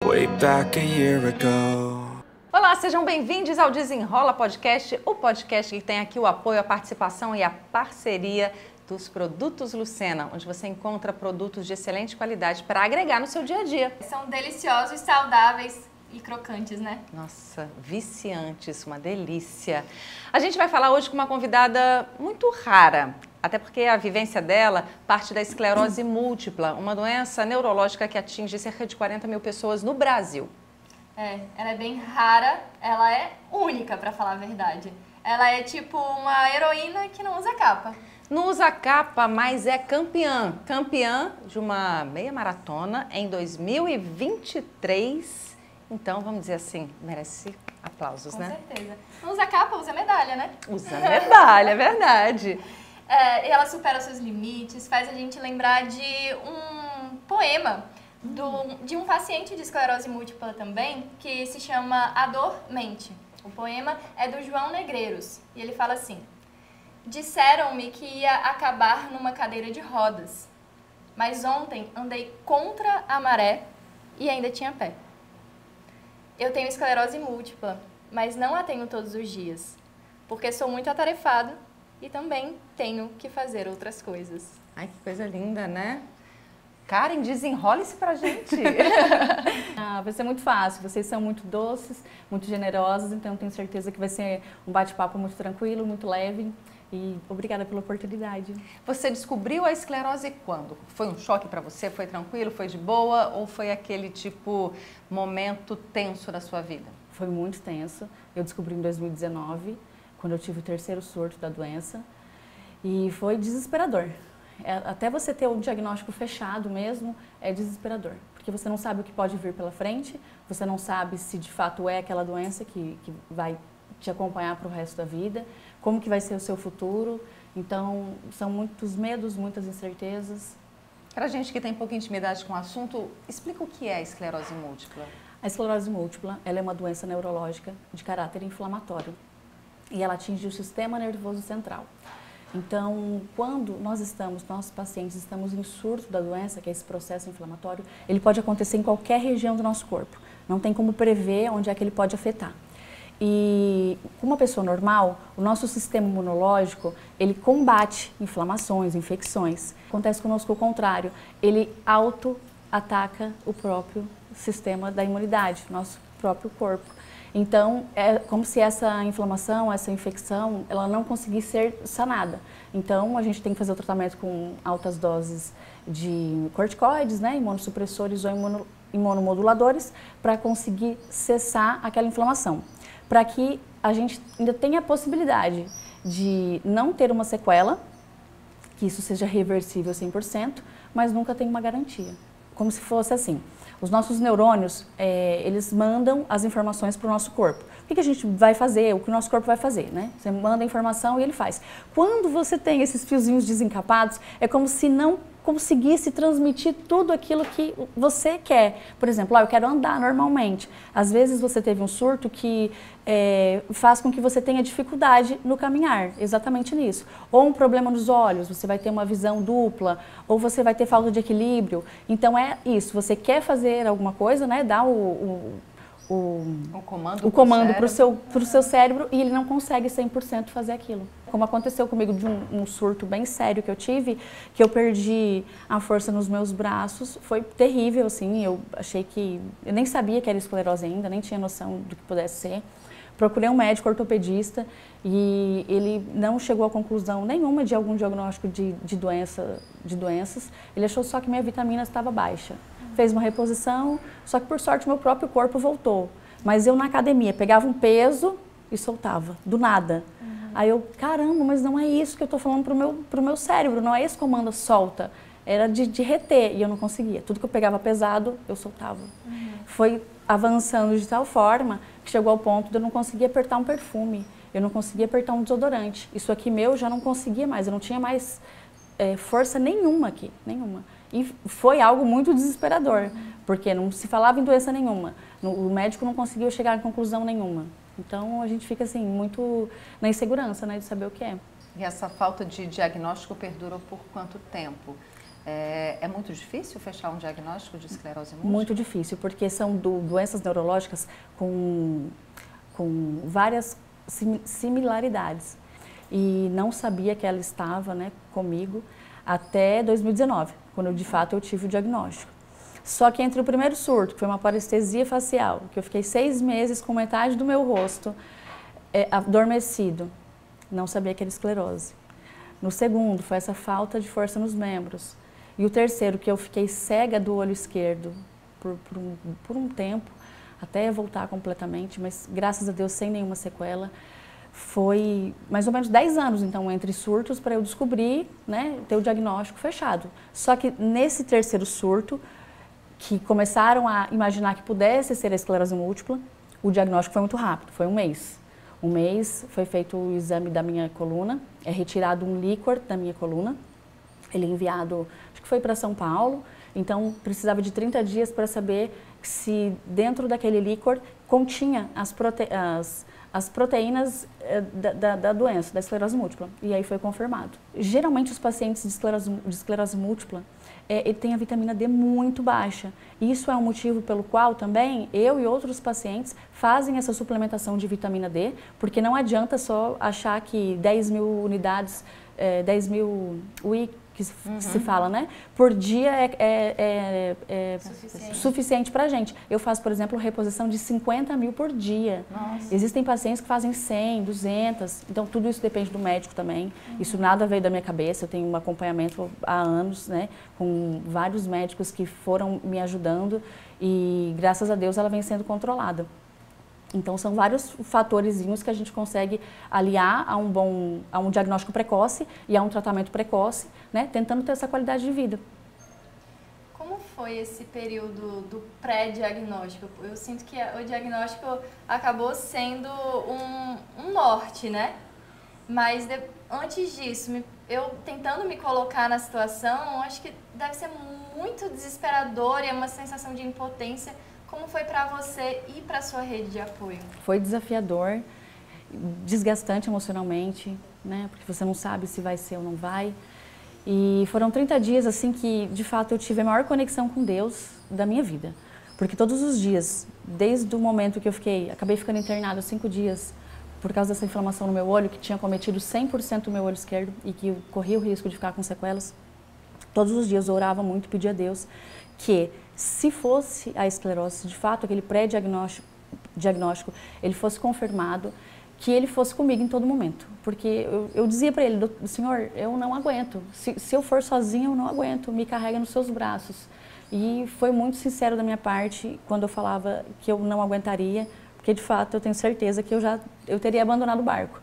way back a year ago. Olá, sejam bem-vindos ao Desenrola Podcast, o podcast que tem aqui o apoio, a participação e a parceria dos Produtos Lucena, onde você encontra produtos de excelente qualidade para agregar no seu dia a dia. São deliciosos, saudáveis e crocantes, né? Nossa, viciantes, uma delícia. A gente vai falar hoje com uma convidada muito rara, até porque a vivência dela parte da esclerose múltipla, uma doença neurológica que atinge cerca de 40 mil pessoas no Brasil. Ela é bem rara, ela é única, pra falar a verdade. Ela é tipo uma heroína que não usa capa. Não usa capa, mas é campeã. Campeã de uma meia maratona em 2023. Então, vamos dizer assim, merece aplausos, né? Com certeza. Não usa capa, usa medalha, né? Usa medalha, é verdade. E ela supera seus limites, faz a gente lembrar de um poema de um paciente de esclerose múltipla também, que se chama A Dor Mente. O poema é do João Negreiros e ele fala assim: disseram-me que ia acabar numa cadeira de rodas, mas ontem andei contra a maré e ainda tinha pé. Eu tenho esclerose múltipla, mas não a tenho todos os dias, porque sou muito atarefado e também tenho que fazer outras coisas. Ai, que coisa linda, né? Karen, desenrola-se pra gente. Vai ser muito fácil, vocês são muito doces, muito generosos, então tenho certeza que vai ser um bate-papo muito tranquilo, muito leve. E obrigada pela oportunidade. Você descobriu a esclerose quando? Foi um choque para você? Foi tranquilo? Foi de boa? Ou foi aquele tipo momento tenso da sua vida? Foi muito tenso. Eu descobri em 2019, quando eu tive o terceiro surto da doença. E foi desesperador. Até você ter o diagnóstico fechado mesmo, é desesperador. Porque você não sabe o que pode vir pela frente, você não sabe se de fato é aquela doença que vai te acompanhar para o resto da vida, como que vai ser o seu futuro. Então, são muitos medos, muitas incertezas. Para gente que tem pouca intimidade com o assunto, explica o que é a esclerose múltipla. A esclerose múltipla, ela é uma doença neurológica de caráter inflamatório e ela atinge o sistema nervoso central. Então, quando nossos pacientes estamos em surto da doença, que é esse processo inflamatório, ele pode acontecer em qualquer região do nosso corpo. Não tem como prever onde é que ele pode afetar. E com uma pessoa normal, o nosso sistema imunológico, ele combate inflamações, infecções. Acontece conosco o contrário, ele auto-ataca o próprio sistema da imunidade, nosso próprio corpo. Então, é como se essa inflamação, essa infecção, ela não conseguisse ser sanada. Então, a gente tem que fazer o tratamento com altas doses de corticoides, né, imunossupressores ou imunomoduladores, para conseguir cessar aquela inflamação. Para que a gente ainda tenha a possibilidade de não ter uma sequela, que isso seja reversível 100%, mas nunca tem uma garantia. Como se fosse assim, os nossos neurônios, eles mandam as informações para o nosso corpo. O que a gente vai fazer, o que o nosso corpo vai fazer, né? Você manda a informação e ele faz. Quando você tem esses fiozinhos desencapados, é como se não conseguisse transmitir tudo aquilo que você quer. Por exemplo, eu quero andar normalmente. Às vezes você teve um surto que faz com que você tenha dificuldade no caminhar, exatamente nisso. Ou um problema nos olhos, você vai ter uma visão dupla, ou você vai ter falta de equilíbrio. Então é isso, você quer fazer alguma coisa, né? Dá o comando para o seu cérebro e ele não consegue 100% fazer aquilo. Como aconteceu comigo de um surto bem sério que eu tive, que eu perdi a força nos meus braços, foi terrível, assim, eu achei que... Eu nem sabia que era esclerose ainda, nem tinha noção do que pudesse ser. Procurei um médico ortopedista e ele não chegou a conclusão nenhuma de algum diagnóstico de doenças. Ele achou só que minha vitamina estava baixa. Fez uma reposição, só que por sorte o meu próprio corpo voltou. Mas eu na academia pegava um peso e soltava, do nada. Aí eu, caramba, mas não é isso que eu estou falando pro meu cérebro, não é esse comando solta. Era de reter e eu não conseguia. Tudo que eu pegava pesado, eu soltava. Foi avançando de tal forma que chegou ao ponto de eu não conseguir apertar um perfume, eu não conseguia apertar um desodorante. Isso aqui meu já não conseguia mais, eu não tinha mais força nenhuma aqui, nenhuma. E foi algo muito desesperador, porque não se falava em doença nenhuma, o médico não conseguiu chegar a conclusão nenhuma. Então a gente fica assim, muito na insegurança, né, de saber o que é. E essa falta de diagnóstico perdurou por quanto tempo? É muito difícil fechar um diagnóstico de esclerose múltipla? Muito difícil, porque são doenças neurológicas com várias similaridades. E não sabia que ela estava, né, comigo até 2019, quando de fato eu tive o diagnóstico. Só que entre o primeiro surto, que foi uma parestesia facial, que eu fiquei 6 meses com metade do meu rosto adormecido, não sabia que era esclerose. No segundo, foi essa falta de força nos membros. E o terceiro, que eu fiquei cega do olho esquerdo por um tempo, até voltar completamente, mas graças a Deus sem nenhuma sequela. Foi mais ou menos 10 anos, então, entre surtos para eu descobrir, né, ter o diagnóstico fechado. Só que nesse terceiro surto, que começaram a imaginar que pudesse ser a esclerose múltipla, o diagnóstico foi muito rápido, foi um mês. Um mês foi feito o exame da minha coluna, é retirado um líquor da minha coluna, ele é enviado, acho que foi para São Paulo, então precisava de 30 dias para saber se dentro daquele líquor continha as proteínas da doença, da esclerose múltipla, e aí foi confirmado. Geralmente os pacientes de esclerose múltipla, ele tem a vitamina D muito baixa. Isso é um motivo pelo qual também eu e outros pacientes fazem essa suplementação de vitamina D, porque não adianta só achar que 10 mil unidades, 10 mil UI, que se fala, né? Por dia é suficiente para a gente. Eu faço, por exemplo, reposição de 50 mil por dia. Nossa. Existem pacientes que fazem 100, 200, então tudo isso depende do médico também. Isso nada veio da minha cabeça, eu tenho um acompanhamento há anos, né? Com vários médicos que foram me ajudando e, graças a Deus, ela vem sendo controlada. Então, são vários fatorzinhos que a gente consegue aliar a um diagnóstico precoce e a um tratamento precoce, né, tentando ter essa qualidade de vida. Como foi esse período do pré-diagnóstico? Eu sinto que o diagnóstico acabou sendo um norte, né? Mas antes disso, eu tentando me colocar na situação, acho que deve ser muito desesperador e é uma sensação de impotência. Como foi para você e para sua rede de apoio? Foi desafiador, desgastante emocionalmente, né? Porque você não sabe se vai ser ou não vai. E foram 30 dias assim que, de fato, eu tive a maior conexão com Deus da minha vida. Porque todos os dias, desde o momento que eu acabei ficando internada 5 dias por causa dessa inflamação no meu olho, que tinha cometido 100% do meu olho esquerdo e que eu corria o risco de ficar com sequelas, todos os dias eu orava muito e pedia a Deus que, se fosse a esclerose, de fato, aquele pré-diagnóstico, ele fosse confirmado, que ele fosse comigo em todo momento. Porque eu dizia para ele, Senhor, eu não aguento. Se eu for sozinha, eu não aguento. Me carrega nos seus braços. E foi muito sincero da minha parte quando eu falava que eu não aguentaria, porque, de fato, eu tenho certeza que eu teria abandonado o barco.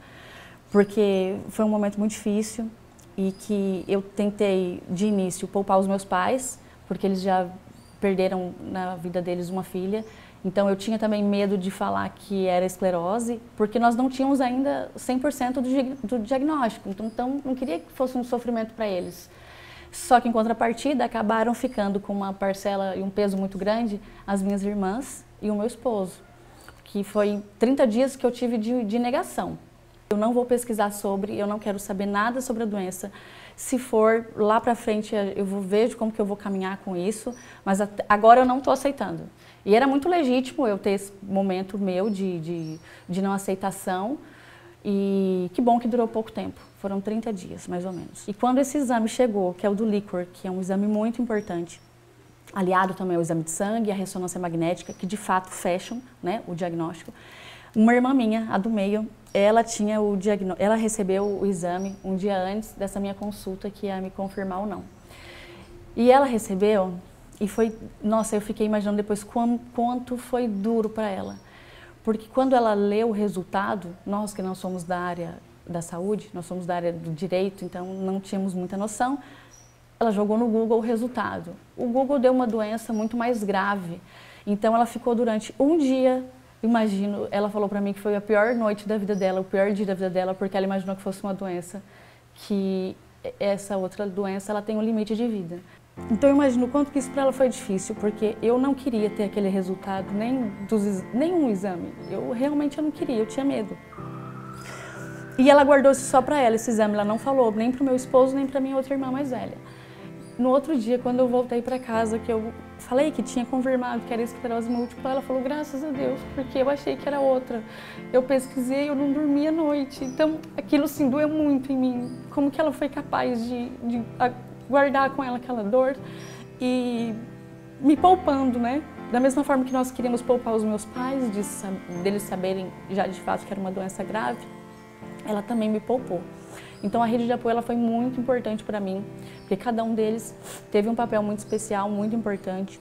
Porque foi um momento muito difícil e que eu tentei, de início, poupar os meus pais, porque eles já perderam na vida deles uma filha. Então eu tinha também medo de falar que era esclerose, porque nós não tínhamos ainda 100% do diagnóstico. Então não queria que fosse um sofrimento para eles. Só que em contrapartida acabaram ficando com uma parcela e um peso muito grande as minhas irmãs e o meu esposo, que foi 30 dias que eu tive de negação. Eu não vou pesquisar sobre, eu não quero saber nada sobre a doença. Se for lá para frente, eu vejo como que eu vou caminhar com isso, mas agora eu não estou aceitando. E era muito legítimo eu ter esse momento meu de não aceitação, e que bom que durou pouco tempo, foram 30 dias, mais ou menos. E quando esse exame chegou, que é o do líquor, que é um exame muito importante, aliado também ao exame de sangue e a ressonância magnética, que de fato fecham, né, o diagnóstico, uma irmã minha, a do meio, ela recebeu o exame um dia antes dessa minha consulta, que ia me confirmar ou não. E ela recebeu, e foi, nossa, eu fiquei imaginando depois quanto foi duro para ela. Porque quando ela leu o resultado, nós que não somos da área da saúde, nós somos da área do direito, então não tínhamos muita noção, ela jogou no Google o resultado. O Google deu uma doença muito mais grave, então ela ficou durante um dia. Imagino, ela falou para mim que foi a pior noite da vida dela, o pior dia da vida dela, porque ela imaginou que fosse uma doença, que essa outra doença, ela tem um limite de vida. Então eu imagino o quanto que isso para ela foi difícil, porque eu não queria ter aquele resultado, nenhum exame. Eu realmente não queria, eu tinha medo. E ela guardou isso só para ela, esse exame, ela não falou nem para o meu esposo, nem para minha outra irmã mais velha. no outro dia, quando eu voltei para casa, que eu falei que tinha confirmado que era esclerose múltipla, ela falou, graças a Deus, porque eu achei que era outra. Eu pesquisei, eu não dormia à noite, então aquilo assim doeu muito em mim. Como que ela foi capaz de guardar com ela aquela dor e me poupando, né? Da mesma forma que nós queríamos poupar os meus pais, deles saberem já de fato que era uma doença grave, ela também me poupou. Então a rede de apoio ela foi muito importante para mim, porque cada um deles teve um papel muito especial, muito importante.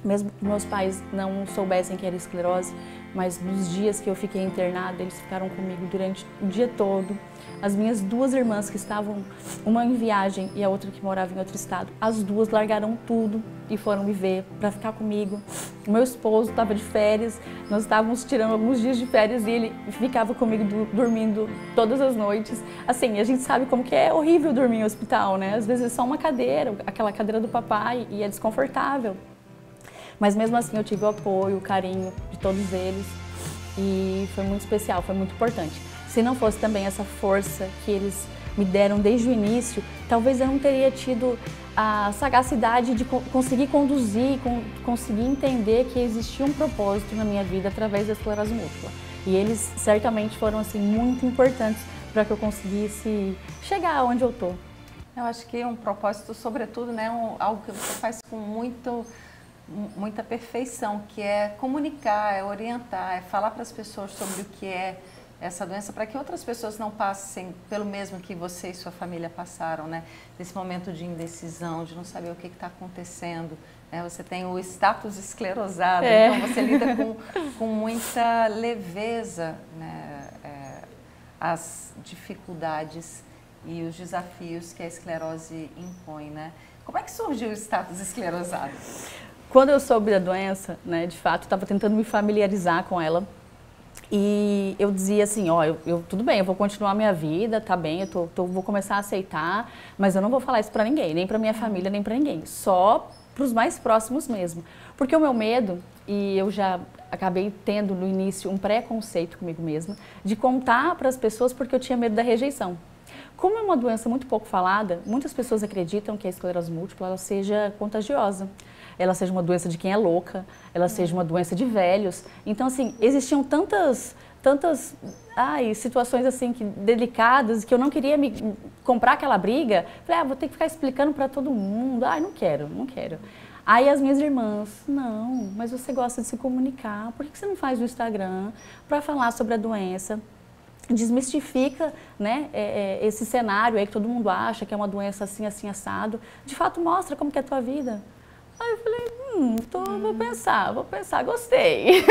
Mesmo que meus pais não soubessem que era esclerose, mas nos dias que eu fiquei internada, eles ficaram comigo durante o dia todo. As minhas duas irmãs que estavam, uma em viagem e a outra que morava em outro estado, as duas largaram tudo e foram me ver para ficar comigo. O meu esposo estava de férias, nós estávamos tirando alguns dias de férias e ele ficava comigo dormindo todas as noites. Assim, a gente sabe como que é horrível dormir em hospital, né? Às vezes é só uma cadeira, aquela cadeira do papai, e é desconfortável. Mas mesmo assim eu tive o apoio, o carinho de todos eles e foi muito especial, foi muito importante. Se não fosse também essa força que eles me deram desde o início, talvez eu não teria tido a sagacidade de conseguir conduzir, conseguir entender que existia um propósito na minha vida através da esclerose múltipla. E eles certamente foram assim muito importantes para que eu conseguisse chegar onde eu estou. Eu acho que um propósito, sobretudo, né, algo que você faz com muita perfeição, que é comunicar, é orientar, é falar para as pessoas sobre o que é essa doença, para que outras pessoas não passem pelo mesmo que você e sua família passaram, né? Desse momento de indecisão, de não saber o que está acontecendo. Né? Você tem o status esclerosado, então você lida com muita leveza, né? As dificuldades e os desafios que a esclerose impõe, né? Como é que surgiu o status esclerosado? Quando eu soube da doença, né, de fato, estava tentando me familiarizar com ela. E eu dizia assim, ó, tudo bem, eu vou continuar a minha vida, tá bem, vou começar a aceitar, mas eu não vou falar isso pra ninguém, nem pra minha família, nem pra ninguém, só pros mais próximos mesmo. Porque o meu medo, e eu já acabei tendo no início um preconceito comigo mesma, de contar para as pessoas porque eu tinha medo da rejeição. Como é uma doença muito pouco falada, muitas pessoas acreditam que a esclerose múltipla ela seja contagiosa. Ela seja uma doença de quem é louca, ela seja uma doença de velhos. Então, assim, existiam tantas situações assim delicadas que eu não queria me comprar aquela briga. Falei, vou ter que ficar explicando para todo mundo. Não quero. Aí as minhas irmãs, não, mas você gosta de se comunicar, por que você não faz o Instagram para falar sobre a doença? Desmistifica, né, esse cenário aí que todo mundo acha que é uma doença assim, assim, assado. De fato, mostra como que é a tua vida. Aí eu falei, vou pensar, gostei.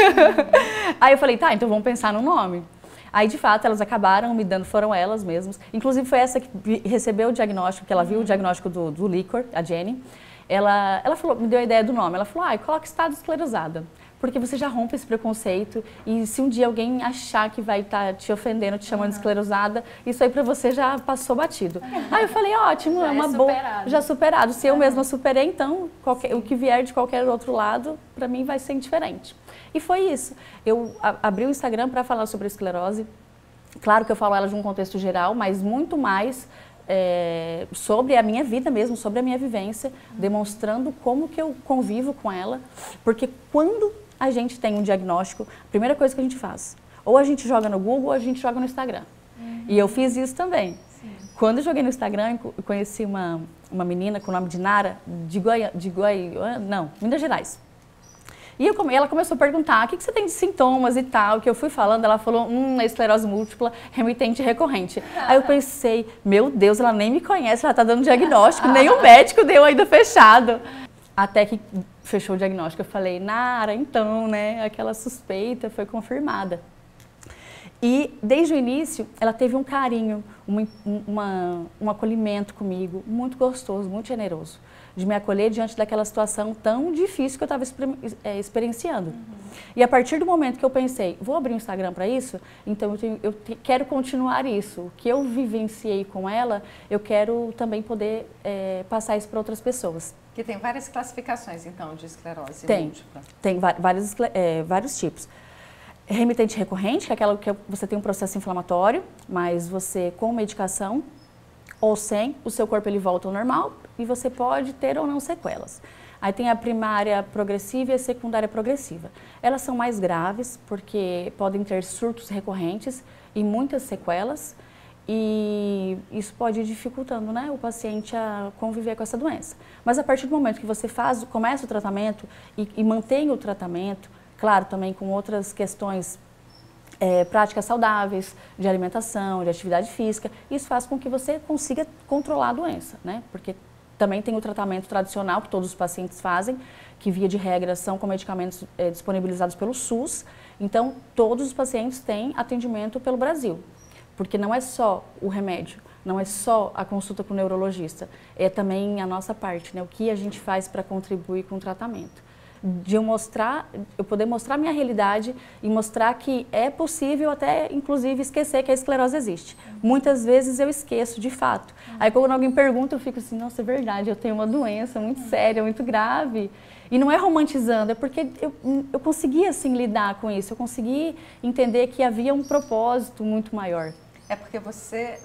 Aí eu falei, tá, então vamos pensar no nome. Aí, de fato, elas acabaram me dando, foram elas mesmas. Inclusive, foi essa que recebeu o diagnóstico, que ela viu o diagnóstico do líquor, a Jenny. Ela falou, me deu a ideia do nome. Ela falou, coloca estado esclerosada. Porque você já rompe esse preconceito e se um dia alguém achar que vai estar te ofendendo, te chamando de esclerosada, isso aí pra você já passou batido. Aí eu falei, ótimo, é uma boa, já superado. Se eu mesma superei, então o que vier de qualquer outro lado, pra mim vai ser indiferente. E foi isso. Eu abri o Instagram para falar sobre a esclerose. Claro que eu falo ela de um contexto geral, mas muito mais sobre a minha vida mesmo, sobre a minha vivência, demonstrando como que eu convivo com ela. Porque quando a gente tem um diagnóstico, a primeira coisa que a gente faz, ou a gente joga no Google ou a gente joga no Instagram. E eu fiz isso também. Sim. Quando eu joguei no Instagram, eu conheci uma menina com o nome de Nara, Minas Gerais. E ela começou a perguntar, o que você tem de sintomas e tal, que eu fui falando, ela falou, é esclerose múltipla remitente recorrente. Aí eu pensei, meu Deus, ela nem me conhece, ela tá dando diagnóstico, nem o médico deu ainda fechado. Até que fechou o diagnóstico, eu falei, Nara, então, né, aquela suspeita foi confirmada. E desde o início, ela teve um carinho, um acolhimento comigo, muito gostoso, muito generoso, de me acolher diante daquela situação tão difícil que eu estava experienciando. E a partir do momento que eu pensei, vou abrir um Instagram para isso, então eu quero continuar isso. O que eu vivenciei com ela, eu quero também poder passar isso para outras pessoas. Que tem várias classificações, então, de esclerose múltipla. Tem vários tipos. Remitente recorrente, que é aquela que você tem um processo inflamatório, mas você com medicação, ou sem, o seu corpo ele volta ao normal e você pode ter ou não sequelas. Aí tem a primária progressiva e a secundária progressiva. Elas são mais graves porque podem ter surtos recorrentes e muitas sequelas e isso pode ir dificultando, né, o paciente a conviver com essa doença. Mas a partir do momento que você começa o tratamento e mantém o tratamento, claro, também com outras questões, práticas saudáveis, de alimentação, de atividade física, isso faz com que você consiga controlar a doença, né, porque também tem o tratamento tradicional que todos os pacientes fazem, que via de regra são com medicamentos disponibilizados pelo SUS. Então, todos os pacientes têm atendimento pelo Brasil, porque não é só o remédio, não é só a consulta com o neurologista, é também a nossa parte, né? O que a gente faz para contribuir com o tratamento. De eu poder mostrar a minha realidade e mostrar que é possível até, inclusive, esquecer que a esclerose existe. Muitas vezes eu esqueço, de fato. Aí quando alguém pergunta, eu fico assim, nossa, é verdade, eu tenho uma doença muito séria, muito grave. E não é romantizando, é porque eu consegui, assim, lidar com isso, eu consegui entender que havia um propósito muito maior. É porque você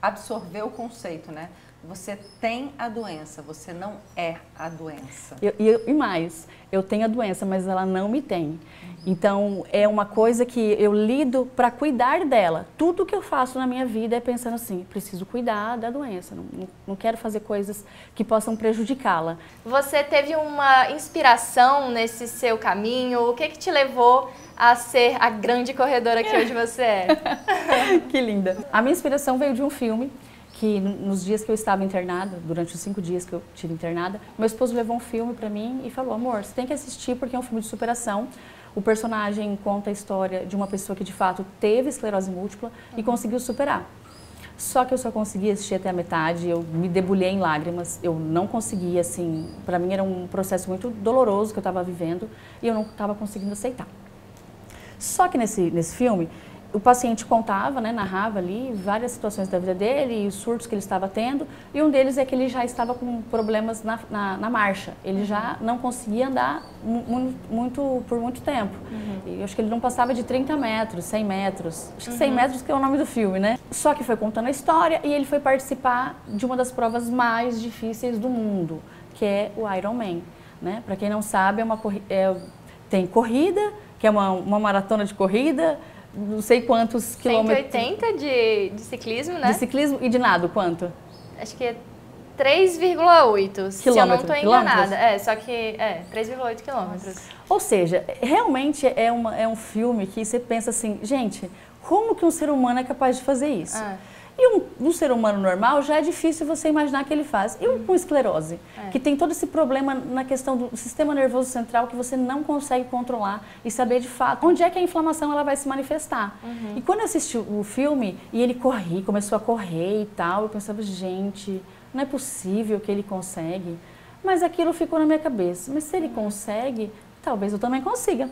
absorveu o conceito, né? Você tem a doença, você não é a doença. E mais, eu tenho a doença, mas ela não me tem. Então, é uma coisa que eu lido para cuidar dela. Tudo que eu faço na minha vida é pensando assim, preciso cuidar da doença, não quero fazer coisas que possam prejudicá-la. Você teve uma inspiração nesse seu caminho? O que te levou a ser a grande corredora que hoje você é? Que linda! A minha inspiração veio de um filme que nos dias que eu estava internada, durante os 5 dias que eu tive internada, meu esposo levou um filme para mim e falou, amor, você tem que assistir porque é um filme de superação. O personagem conta a história de uma pessoa que de fato teve esclerose múltipla e conseguiu superar. Só que eu só consegui assistir até a metade, eu me debulhei em lágrimas, eu não conseguia, assim, para mim era um processo muito doloroso que eu estava vivendo e eu não estava conseguindo aceitar. Só que nesse filme, o paciente contava, né, narrava ali várias situações da vida dele e os surtos que ele estava tendo, e um deles é que ele já estava com problemas na marcha, ele já não conseguia andar por muito tempo. E eu acho que ele não passava de 30 metros, 100 metros, acho que 100 metros que é o nome do filme, né? Só que foi contando a história e ele foi participar de uma das provas mais difíceis do mundo, que é o Ironman, né? Para quem não sabe, tem corrida, que é uma maratona de corrida, não sei quantos quilômetros. 180 de ciclismo, né? De ciclismo e de nado, quanto? Acho que é 3,8, se eu não estou enganada. Só que 3,8 quilômetros. Ou seja, realmente é um filme que você pensa assim, gente, como que um ser humano é capaz de fazer isso? E um ser humano normal já é difícil você imaginar que ele faz. E com esclerose, que tem todo esse problema na questão do sistema nervoso central que você não consegue controlar e saber de fato onde é que a inflamação ela vai se manifestar. E quando eu assisti o filme e ele começou a correr e tal, eu pensava, gente, não é possível que ele consegue. Mas aquilo ficou na minha cabeça. Mas se ele consegue, talvez eu também consiga.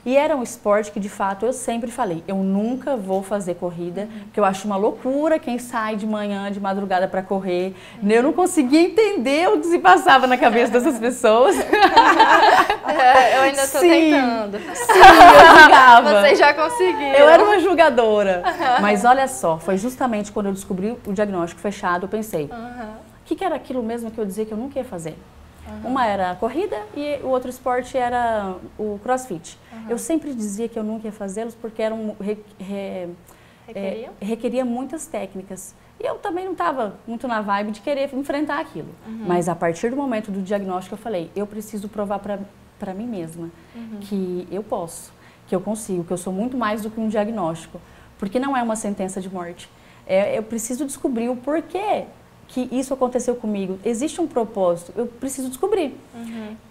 E era um esporte que, de fato, eu sempre falei, eu nunca vou fazer corrida, porque eu acho uma loucura quem sai de manhã, de madrugada para correr. Eu não conseguia entender o que se passava na cabeça dessas pessoas. Eu ainda estou tentando. Sim, eu julgava. Você já conseguiu. Eu era uma julgadora. Mas olha só, foi justamente quando eu descobri o diagnóstico fechado, eu pensei, o que era aquilo mesmo que eu dizia que eu nunca ia fazer? Uma era a corrida e o outro esporte era o crossfit. Eu sempre dizia que eu nunca ia fazê-los porque requeria muitas técnicas. E eu também não estava muito na vibe de querer enfrentar aquilo. Mas a partir do momento do diagnóstico eu falei, eu preciso provar para mim mesma que eu posso, que eu consigo, que eu sou muito mais do que um diagnóstico. Porque não é uma sentença de morte. Eu preciso descobrir o porquê que isso aconteceu comigo. Existe um propósito, eu preciso descobrir.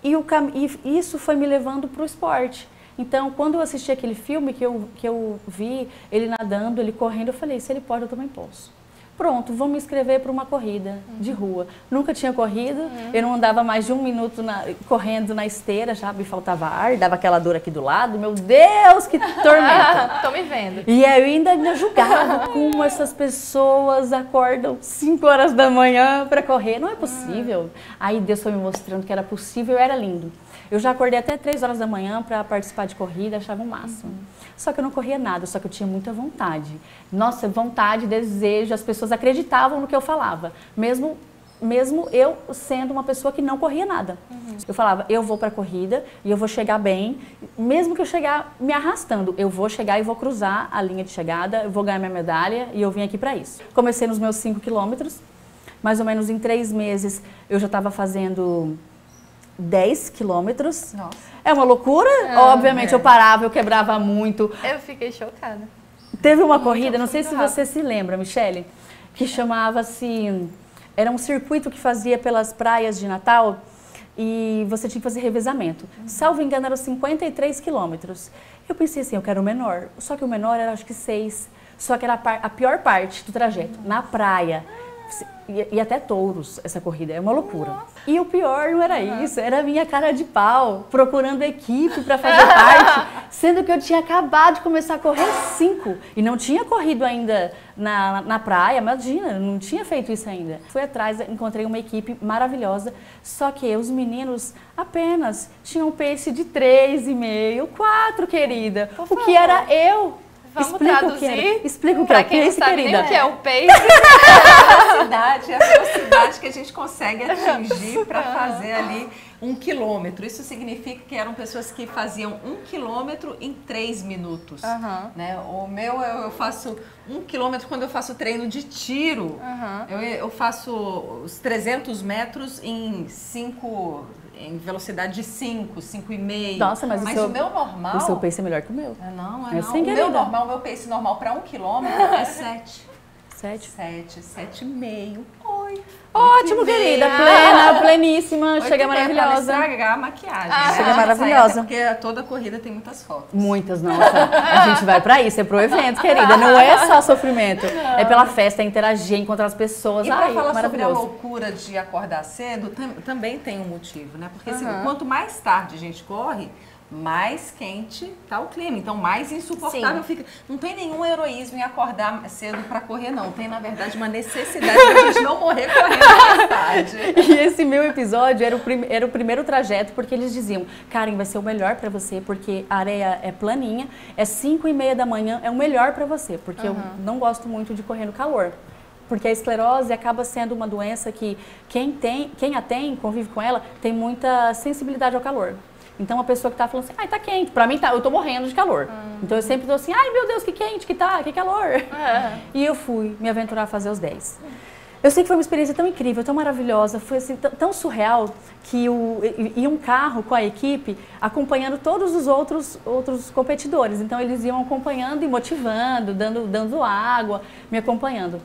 E isso foi me levando para o esporte. Então, quando eu assisti aquele filme que eu vi ele nadando, ele correndo, eu falei, se ele pode, eu também posso. Pronto, vou me inscrever para uma corrida de rua. Nunca tinha corrido, eu não andava mais de 1 minuto correndo na esteira, já me faltava ar, dava aquela dor aqui do lado, meu Deus, que tormenta. Tô me vendo. E eu ainda julgava como essas pessoas acordam 5 horas da manhã para correr, não é possível. Aí Deus foi me mostrando que era possível e era lindo. Eu já acordei até 3 horas da manhã para participar de corrida, achava o máximo. Só que eu não corria nada, só que eu tinha muita vontade. Nossa, vontade, desejo, as pessoas acreditavam no que eu falava, mesmo eu sendo uma pessoa que não corria nada. Eu falava, eu vou para a corrida e eu vou chegar bem, mesmo que eu chegar me arrastando, eu vou chegar e vou cruzar a linha de chegada, eu vou ganhar minha medalha e eu vim aqui para isso. Comecei nos meus 5 quilômetros, mais ou menos em 3 meses eu já estava fazendo 10 quilômetros. Nossa. É uma loucura, obviamente eu parava, eu quebrava muito. Eu fiquei chocada. Teve uma corrida, não sei se você se lembra, Michele, que chamava-se... Era um circuito que fazia pelas praias de Natal e você tinha que fazer revezamento. Salvo engano, eram 53 quilômetros. Eu pensei assim, eu quero o menor. Só que o menor era acho que 6. Só que era a pior parte do trajeto, na praia. E até touros, essa corrida, é uma loucura. E o pior não era isso, era a minha cara de pau, procurando equipe para fazer parte, sendo que eu tinha acabado de começar a correr 5 e não tinha corrido ainda na praia, imagina, não tinha feito isso ainda. Fui atrás, encontrei uma equipe maravilhosa, só que os meninos apenas tinham um pace de 3,5, 4, querida, o que era eu. Vamos Explica traduzir. Explica o que é o pace, querida. Nem o que é o pace. É a velocidade que a gente consegue atingir para fazer ali 1 quilômetro. Isso significa que eram pessoas que faziam 1 quilômetro em 3 minutos. Né? O meu, eu faço 1 quilômetro quando eu faço treino de tiro. Eu faço os 300 metros em velocidade de 5,5. Nossa, mas o meu normal... O seu pace é melhor que o meu. Não. Assim, O meu pace normal para 1 quilômetro é 7. 7,5. Oi. Ótimo, querida. Pleníssima. Chega maravilhosa. Para estragar a maquiagem. Chega maravilhosa. Porque toda corrida tem muitas fotos. Muitas, nossa. A gente vai pra isso, é pro evento, querida. Não é só sofrimento. É pela festa, é interagir, encontrar as pessoas. E pra falar sobre a maravilhoso. loucura de acordar cedo, também tem um motivo, né? Porque quanto mais tarde a gente corre, mais quente tá o clima, então mais insuportável fica. Não tem nenhum heroísmo em acordar cedo para correr, não. Tem, na verdade, uma necessidade de a gente não morrer correndo mais tarde. E esse meu episódio era o primeiro trajeto, porque eles diziam, Karen, vai ser o melhor para você, porque a areia é planinha, é 5:30 da manhã, é o melhor para você, porque eu não gosto muito de correr no calor. Porque a esclerose acaba sendo uma doença que quem a tem, convive com ela, tem muita sensibilidade ao calor. Então, a pessoa que tá falando assim, ai, tá quente. Pra mim, eu tô morrendo de calor. Então, eu sempre tô assim, ai, meu Deus, que quente que tá, que calor. E eu fui me aventurar a fazer os 10. Eu sei que foi uma experiência tão incrível, tão maravilhosa, foi assim, tão surreal, que ia um carro com a equipe acompanhando todos os outros competidores. Então, eles iam acompanhando e motivando, dando água, me acompanhando.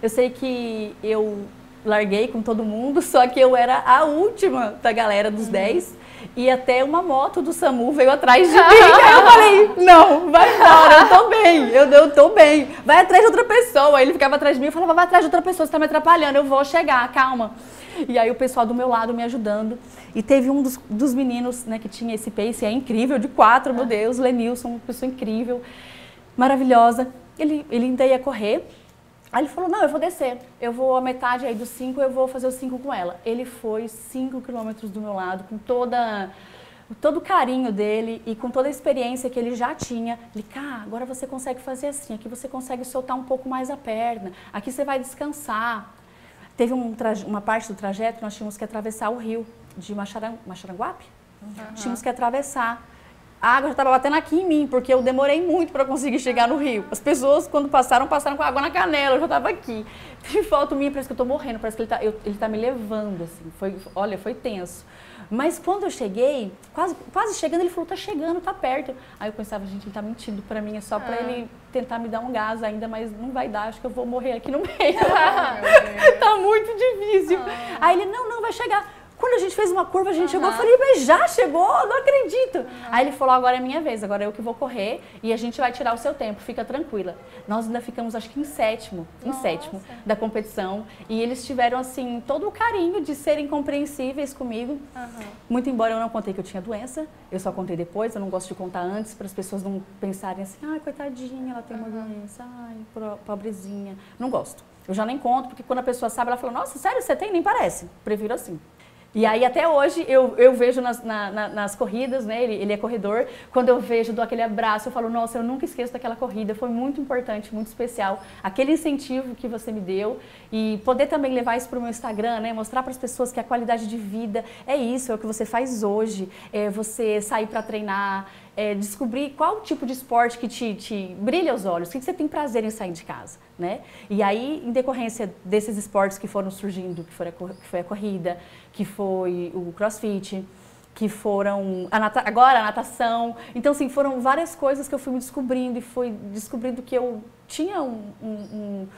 Eu sei que eu larguei com todo mundo, só que eu era a última da galera dos 10. E até uma moto do SAMU veio atrás de mim. Aí eu falei, não, vai embora, eu tô bem, eu tô bem. Vai atrás de outra pessoa. Aí ele ficava atrás de mim, eu falava, vai atrás de outra pessoa, você tá me atrapalhando, eu vou chegar, calma. E aí o pessoal do meu lado me ajudando. E teve um dos meninos, né, que tinha esse pace, é incrível, de 4, meu Deus, Lenilson, uma pessoa incrível, maravilhosa. Ele ainda ia correr. Aí ele falou, não, eu vou descer, eu vou a metade aí dos 5, eu vou fazer os 5 com ela. Ele foi 5 quilômetros do meu lado, com todo o carinho dele e com toda a experiência que ele já tinha. Ele, cá, agora você consegue fazer assim, aqui você consegue soltar um pouco mais a perna, aqui você vai descansar. Teve uma parte do trajeto que nós tínhamos que atravessar o rio de Macharanguape. Tínhamos que atravessar. A água já estava batendo aqui em mim, porque eu demorei muito para conseguir chegar no rio. As pessoas, quando passaram com água na canela, eu já estava aqui. Tem foto minha, parece que eu estou morrendo, parece que ele tá me levando, assim. Olha, foi tenso. Mas quando eu cheguei, quase chegando, ele falou, tá chegando, tá perto. Aí eu pensava, gente, ele tá mentindo para mim, é só para ele tentar me dar um gás ainda, mas não vai dar, acho que eu vou morrer aqui no meio. Tá muito difícil. Aí ele, não, vai chegar. Quando a gente fez uma curva, a gente chegou, eu falei, mas já chegou? Não acredito. Aí ele falou, agora é minha vez, agora é eu que vou correr e a gente vai tirar o seu tempo, fica tranquila. Nós ainda ficamos, acho que em sétimo da competição. E eles tiveram, assim, todo o carinho de serem compreensíveis comigo. Muito embora eu não contei que eu tinha doença, eu só contei depois, eu não gosto de contar antes, para as pessoas não pensarem assim, ai, coitadinha, ela tem uma doença, ai, pobrezinha. Não gosto. Eu já nem conto, porque quando a pessoa sabe, ela fala, nossa, sério, você tem? Nem parece. Prefiro assim. E aí até hoje eu vejo nas corridas, né? Ele é corredor, quando eu vejo, dou aquele abraço, eu falo, nossa, eu nunca esqueço daquela corrida, foi muito importante, muito especial, aquele incentivo que você me deu e poder também levar isso para o meu Instagram, né? Mostrar para as pessoas que a qualidade de vida é isso, é o que você faz hoje, é você sair para treinar, descobrir qual tipo de esporte que te brilha os olhos, o que você tem prazer em sair de casa, né? E aí, em decorrência desses esportes que foram surgindo, que foi a corrida, que foi o crossfit, que foram agora a natação, então assim, foram várias coisas que eu fui me descobrindo e fui descobrindo que eu tinha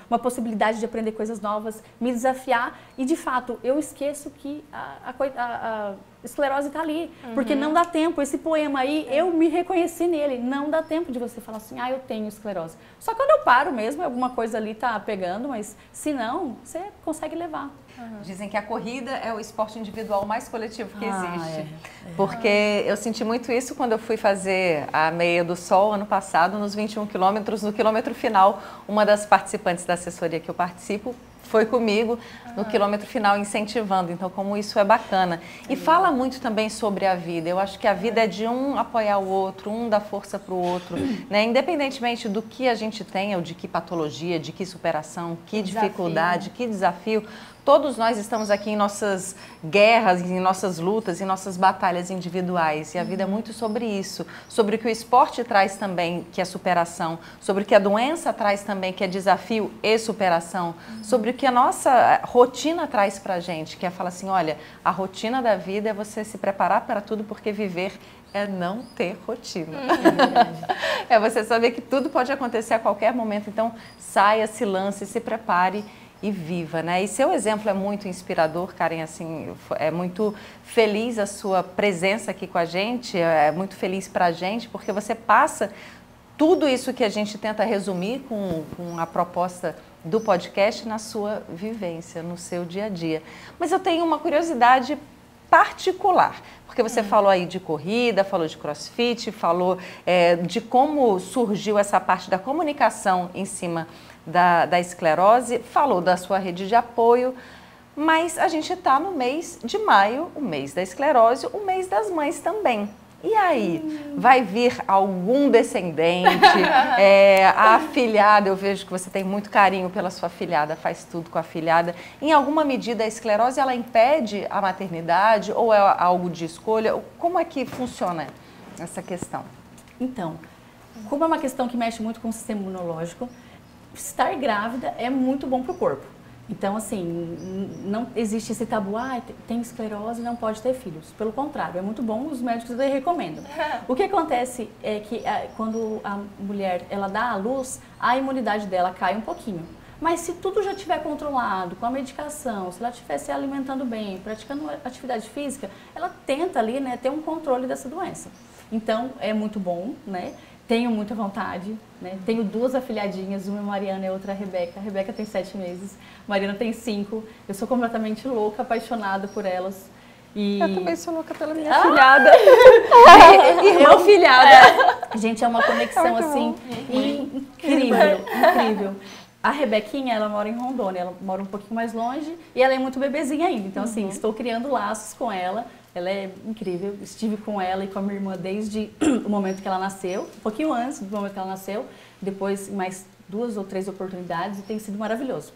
uma possibilidade de aprender coisas novas, me desafiar e de fato eu esqueço que a esclerose está ali, porque não dá tempo, esse poema aí, eu me reconheci nele, não dá tempo de você falar assim, eu tenho esclerose. Só quando eu paro mesmo, alguma coisa ali tá pegando, mas se não, você consegue levar. Dizem que a corrida é o esporte individual mais coletivo que existe. Porque eu senti muito isso quando eu fui fazer a Meia do Sol ano passado, nos 21 quilômetros, no quilômetro final, uma das participantes da assessoria que eu participo foi comigo no quilômetro final incentivando, então como isso é bacana. E fala muito também sobre a vida, eu acho que a vida é de um apoiar o outro, um dar força para o outro, né? Independentemente do que a gente tenha, ou de que patologia, de que superação, que dificuldade, que desafio, todos nós estamos aqui em nossas guerras, em nossas lutas, em nossas batalhas individuais. E a vida é muito sobre isso, sobre o que o esporte traz também, que é superação, sobre o que a doença traz também, que é desafio e superação, sobre o que a nossa rotina traz pra gente, que é falar assim, olha, a rotina da vida é você se preparar para tudo, porque viver é não ter rotina. É você saber que tudo pode acontecer a qualquer momento, então saia, se lance, se prepare e viva, né? E seu exemplo é muito inspirador, Karen, assim, é muito feliz a sua presença aqui com a gente, é muito feliz pra gente, porque você passa tudo isso que a gente tenta resumir com a proposta do podcast na sua vivência, no seu dia a dia. Mas eu tenho uma curiosidade particular, porque você falou aí de corrida, falou de crossfit, falou de como surgiu essa parte da comunicação em cima da esclerose, falou da sua rede de apoio, mas a gente está no mês de maio, o mês da esclerose, o mês das mães também. E aí, vai vir algum descendente, a afilhada, eu vejo que você tem muito carinho pela sua afilhada, faz tudo com a afilhada. Em alguma medida a esclerose, ela impede a maternidade ou é algo de escolha? Como é que funciona essa questão? Então, como é uma questão que mexe muito com o sistema imunológico, estar grávida é muito bom para o corpo. Então, assim, não existe esse tabu, tem esclerose, não pode ter filhos. Pelo contrário, é muito bom, os médicos recomendam. O que acontece é que quando a mulher ela dá à luz, a imunidade dela cai um pouquinho. Mas se tudo já estiver controlado, com a medicação, se ela estiver se alimentando bem, praticando atividade física, ela tenta ali, né, ter um controle dessa doença. Então, é muito bom, né? Tenho muita vontade, né? Tenho 2 afilhadinhas, uma é a Mariana e a outra é a Rebeca. A Rebeca tem 7 meses, a Mariana tem 5. Eu sou completamente louca, apaixonada por elas. E... Eu também sou louca pela minha afilhada. Irmã afilhada. Gente, é uma conexão assim incrível, incrível. A Rebequinha, ela mora em Rondônia, ela mora um pouquinho mais longe e ela é muito bebezinha ainda. Então, assim, estou criando laços com ela. Ela é incrível, estive com ela e com a minha irmã desde o momento que ela nasceu, um pouquinho antes do momento que ela nasceu, depois mais 2 ou 3 oportunidades e tem sido maravilhoso.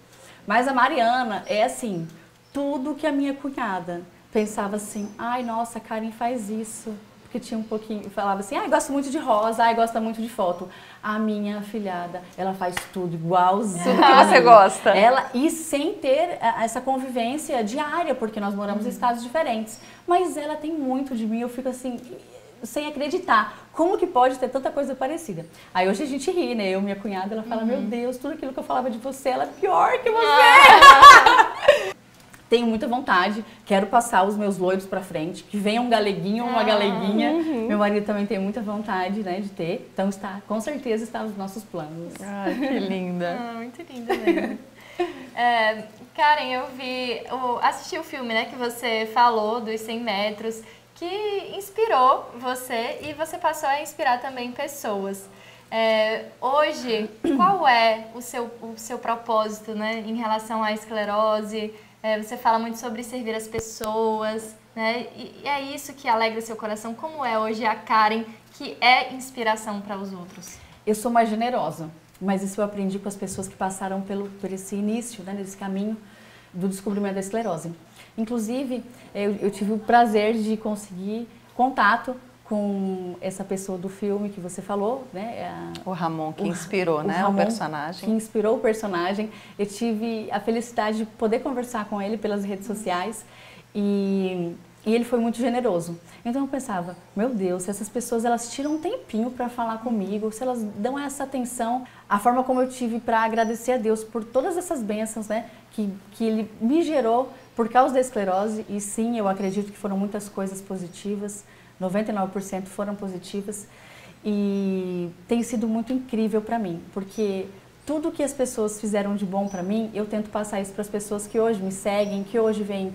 Mas a Mariana é assim, tudo que a minha cunhada pensava assim, ai nossa, a Karen faz isso, porque tinha um pouquinho, falava assim, gosto muito de rosa, gosta muito de foto. A minha afilhada, ela faz tudo igualzinho. Tudo que você gosta. Ela, e sem ter essa convivência diária, porque nós moramos em estados diferentes. Mas ela tem muito de mim, eu fico assim, sem acreditar. Como que pode ter tanta coisa parecida? Aí hoje a gente ri, né? Eu, minha cunhada, ela fala, meu Deus, tudo aquilo que eu falava de você, ela é pior que você. Tenho muita vontade, quero passar os meus loiros pra frente, que venha um galeguinho ou uma galeguinha. Meu marido também tem muita vontade, né, de ter. Então, com certeza está nos nossos planos. Ai, que linda. Muito linda mesmo. Karen, eu assisti o filme, né, que você falou dos 100 metros, que inspirou você e você passou a inspirar também pessoas. Hoje, qual é o seu propósito, né, em relação à esclerose? Você fala muito sobre servir as pessoas, né? E é isso que alegra seu coração. Como é hoje a Karen, que é inspiração para os outros? Eu sou mais generosa, mas isso eu aprendi com as pessoas que passaram por esse início, né, nesse caminho do descobrimento da esclerose. Inclusive, eu tive o prazer de conseguir contato com essa pessoa do filme que você falou, né? O Ramon, que inspirou, né, o personagem. Que inspirou o personagem. Eu tive a felicidade de poder conversar com ele pelas redes sociais e ele foi muito generoso. Então eu pensava, meu Deus, se essas pessoas elas tiram um tempinho para falar comigo, se elas dão essa atenção, a forma como eu tive para agradecer a Deus por todas essas bênçãos, né, que Ele me gerou por causa da esclerose, e sim, eu acredito que foram muitas coisas positivas, 99% foram positivas, e tem sido muito incrível para mim, porque tudo que as pessoas fizeram de bom para mim, eu tento passar isso para as pessoas que hoje me seguem, que hoje vêm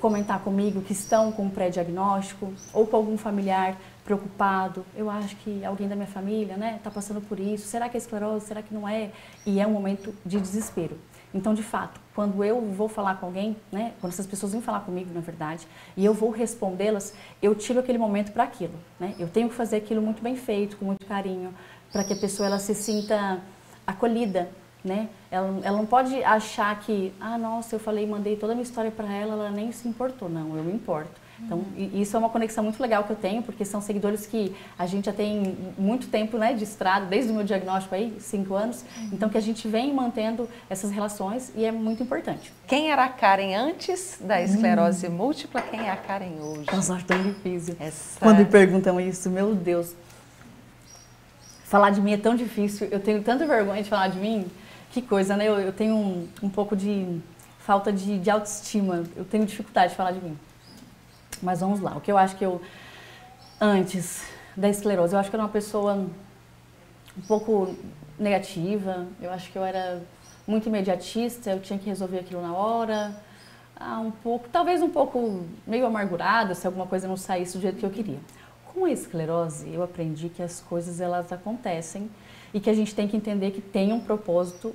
comentar comigo, que estão com um pré-diagnóstico ou com algum familiar preocupado. Eu acho que alguém da minha família, né, está passando por isso. Será que é esclerose? Será que não é? E é um momento de desespero. Então, de fato, quando eu vou falar com alguém, né, quando essas pessoas vêm falar comigo, na verdade, e eu vou respondê-las, eu tiro aquele momento para aquilo, né? Eu tenho que fazer aquilo muito bem feito, com muito carinho, para que a pessoa ela se sinta acolhida, né? Ela não pode achar que, nossa, eu falei, mandei toda a minha história para ela, ela nem se importou. Não, eu me importo. Então, isso é uma conexão muito legal que eu tenho, porque são seguidores que a gente já tem muito tempo, né, de estrada, desde o meu diagnóstico aí, 5 anos. Então, que a gente vem mantendo essas relações e é muito importante. Quem era a Karen antes da esclerose múltipla? Quem é a Karen hoje? Nossa, é tão difícil. Quando me perguntam isso, meu Deus. Falar de mim é tão difícil, eu tenho tanta vergonha de falar de mim. Que coisa, né? Eu tenho um pouco de falta de autoestima, eu tenho dificuldade de falar de mim. Mas vamos lá, o que eu acho que antes da esclerose, eu acho que eu era uma pessoa um pouco negativa, eu acho que eu era muito imediatista, eu tinha que resolver aquilo na hora, talvez um pouco meio amargurada, se alguma coisa não saísse do jeito que eu queria. Com a esclerose, eu aprendi que as coisas elas acontecem e que a gente tem que entender que tem um propósito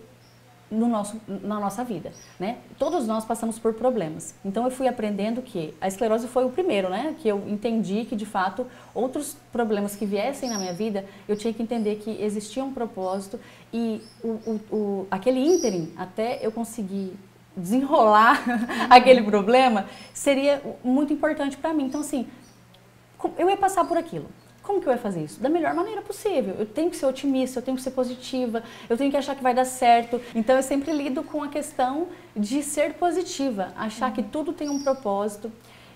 na nossa vida, né? Todos nós passamos por problemas. Então eu fui aprendendo que a esclerose foi o primeiro, né? Que eu entendi que de fato outros problemas que viessem na minha vida, eu tinha que entender que existia um propósito e aquele ínterim até eu conseguir desenrolar aquele problema seria muito importante para mim. Então assim, eu ia passar por aquilo. Como que eu ia fazer isso? Da melhor maneira possível. Eu tenho que ser otimista, eu tenho que ser positiva, eu tenho que achar que vai dar certo. Então eu sempre lido com a questão de ser positiva, achar que tudo tem um propósito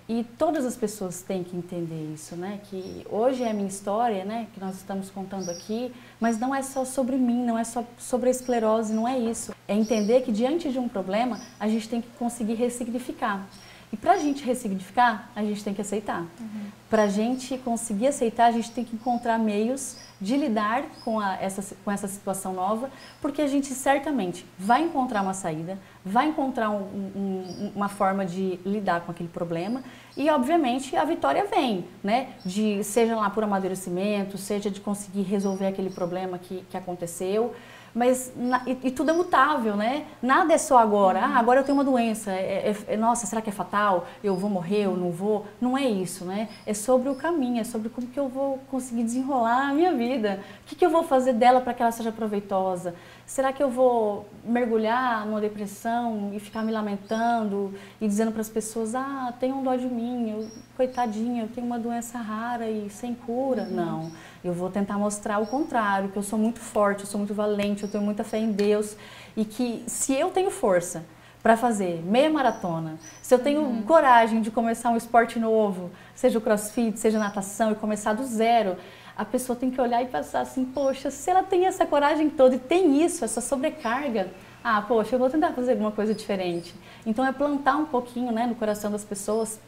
e todas as pessoas têm que entender isso, né? Que hoje é a minha história, né? Que nós estamos contando aqui, mas não é só sobre mim, não é só sobre a esclerose, não é isso. É entender que diante de um problema a gente tem que conseguir ressignificar. E para a gente ressignificar, a gente tem que aceitar. Para a gente conseguir aceitar, a gente tem que encontrar meios de lidar com essa situação nova, porque a gente certamente vai encontrar uma saída, vai encontrar uma forma de lidar com aquele problema e, obviamente, a vitória vem, né? Seja lá por amadurecimento, seja de conseguir resolver aquele problema que aconteceu. Mas, e tudo é mutável, né? Nada é só agora. Agora eu tenho uma doença. Nossa, será que é fatal? Eu vou morrer, eu não vou? Não é isso, né? É sobre o caminho, é sobre como que eu vou conseguir desenrolar a minha vida. O que eu vou fazer dela para que ela seja proveitosa? Será que eu vou mergulhar numa depressão e ficar me lamentando e dizendo para as pessoas, tenham dó de mim, coitadinha, eu tenho uma doença rara e sem cura? Não. Eu vou tentar mostrar o contrário, que eu sou muito forte, eu sou muito valente, eu tenho muita fé em Deus e que se eu tenho força para fazer meia maratona, se eu tenho coragem de começar um esporte novo, seja o crossfit, seja natação e começar do zero, a pessoa tem que olhar e pensar assim, poxa, se ela tem essa coragem toda e tem isso, essa sobrecarga, poxa, eu vou tentar fazer alguma coisa diferente. Então é plantar um pouquinho, né, no coração das pessoas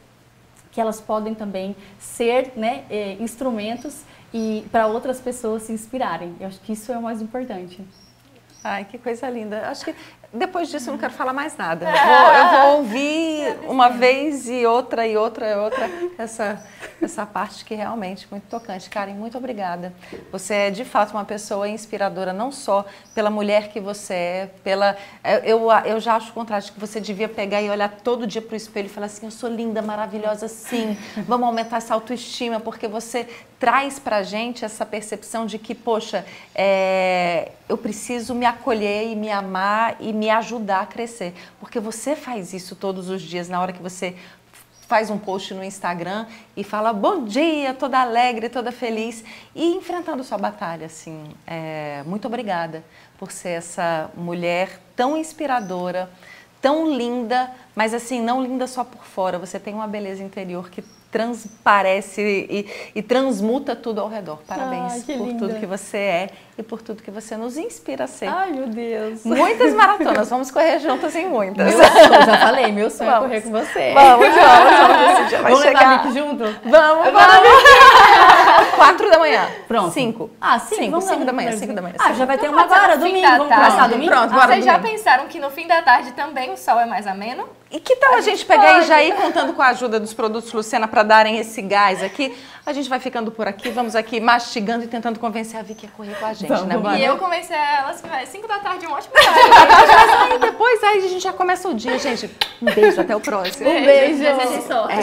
que elas podem também ser, né, instrumentos e para outras pessoas se inspirarem. Eu acho que isso é o mais importante. Ai, que coisa linda. Acho que depois disso eu não quero falar mais nada. Eu vou ouvir uma vez e outra, essa parte que realmente é muito tocante. Karen, muito obrigada. Você é, de fato, uma pessoa inspiradora, não só pela mulher que você é, eu já acho o contrário, que você devia pegar e olhar todo dia para o espelho e falar assim, eu sou linda, maravilhosa, sim, vamos aumentar essa autoestima, porque você traz pra gente essa percepção de que, poxa, eu preciso me acolher e me amar e me ajudar a crescer. Porque você faz isso todos os dias, na hora que você faz um post no Instagram e fala bom dia, toda alegre, toda feliz e enfrentando sua batalha, assim. Muito obrigada por ser essa mulher tão inspiradora, tão linda, mas assim, não linda só por fora, você tem uma beleza interior que transparece e transmuta tudo ao redor. Parabéns por tudo que você é e por tudo que você nos inspira a ser. Ai, meu Deus. Muitas maratonas, vamos correr juntas em muitas. Eu já falei, meu sonho é correr com você. Vamos, esse dia vai vamos chegar. levar a Vicky junto? Vamos. 4 da manhã. Pronto. 5. 5 da manhã, 5 da manhã. Ah, já vai ter uma agora, domingo. Vamos começar domingo? Pronto, bora. Vocês já pensaram que no fim da tarde também o sol é mais ameno? E que tal a gente pegar e já ir contando com a ajuda dos produtos Luciana para darem esse gás aqui? A gente vai ficando por aqui, vamos aqui mastigando e tentando convencer a Vicky a correr com a gente, né, E Bárbara? eu convenci elas que 5 da tarde é um ótimo horário. Aí depois aí a gente já começa o dia, gente. Um beijo, até o próximo. Um beijo. Desejo sorte.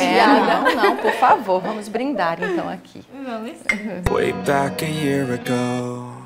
Não, por favor, vamos brindar então aqui. Vamos. Way back a year ago.